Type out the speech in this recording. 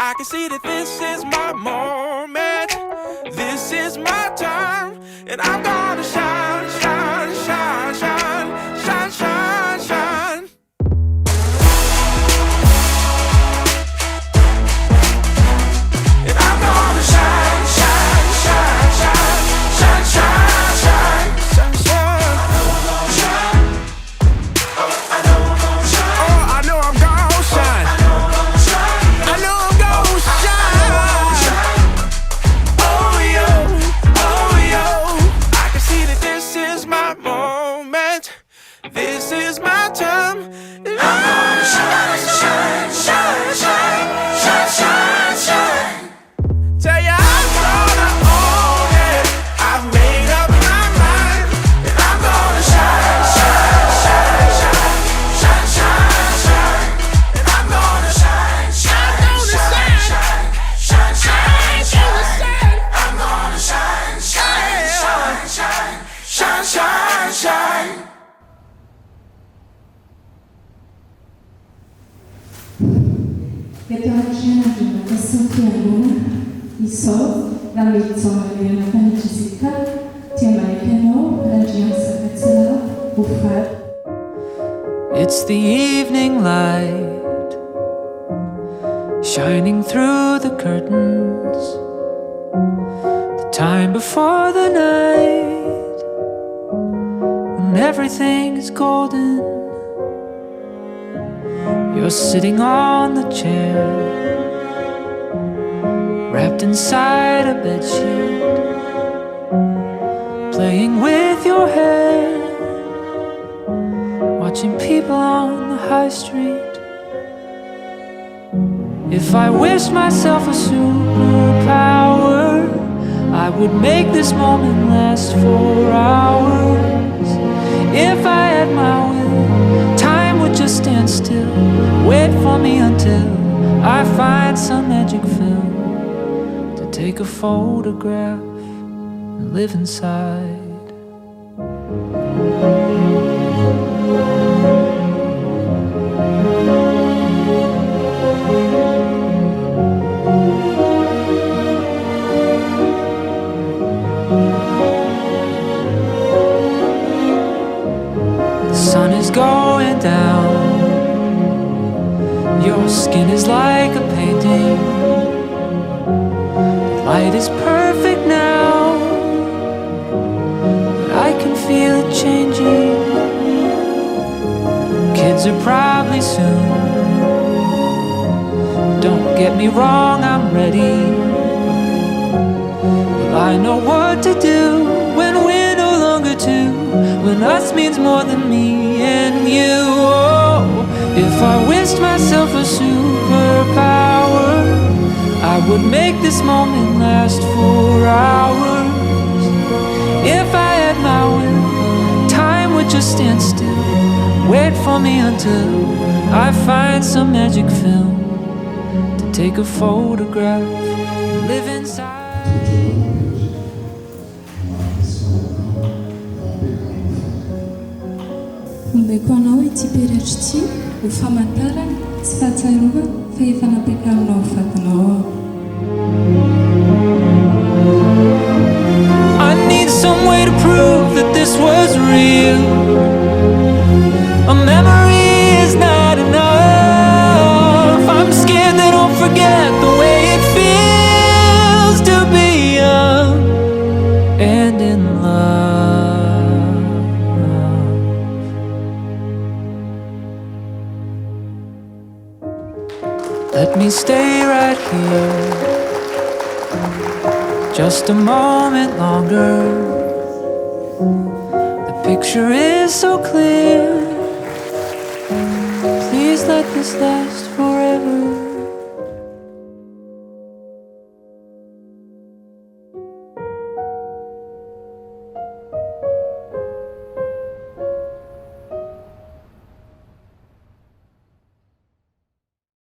I can see that this is my moment. This is my time, and I'm gonna shine, shine, shine, shine, shine, shine, shine. And I'm gonna shine, shine, shine, shine, shine, shine, shine, shine, shine. I know I'm gonna shine. Oh, I know I'm gonna shine. I know I'm gonna shine. I know I'm gonna shine. Oh yo, I can see that this is my moment. This is my time. And I'm gonna shine, shine, shine, shine, shine, shine, shine. Tell ya I'm gonna own it. I've made up my mind, and I'm gonna shine, shine, shine, shine, shine, shine, shine. And I'm gonna shine, shine, shine, shine, shine, shine, shine. I'm gonna shine, shine, shine, shine, shine, shine, shine. Ritorniamo a sentiamo il sol, la lezione di Aven.wedding Jessica, tema il piano, l'agenzia Tsilavo Jessica. It's the evening light shining through the curtains, the time before the night when everything is golden. You're sitting on the chair, wrapped inside a bedsheet, playing with your hair, watching people on the high street. If I wished myself a superpower, I would make this moment last for hours. If I had my will, time would just stand still, wait for me until I find some magic film to take a photograph and live inside. The sun is going down, your skin is like a painting, the light is perfect now, but I can feel it changing. Kids are probably soon, don't get me wrong, I'm ready. Well, I know what to do when we're no longer two, when us means more than me and you. Oh, if I wished myself a superpower, I would make this moment last for hours. If I had my will, time would just stand still, wait for me until I find some magic film to take a photograph and live inside. Ombekoanao ity peratra ity ho famantarana tsy fahatsiarova fa efa nampiakarinao ny fatinao. I need some way to prove that this was real. A memory is not enough. I'm scared that I'll forget the way it feels to be young and in love. Let me stay right here just a moment longer. The picture is so clear. Please let this last forever.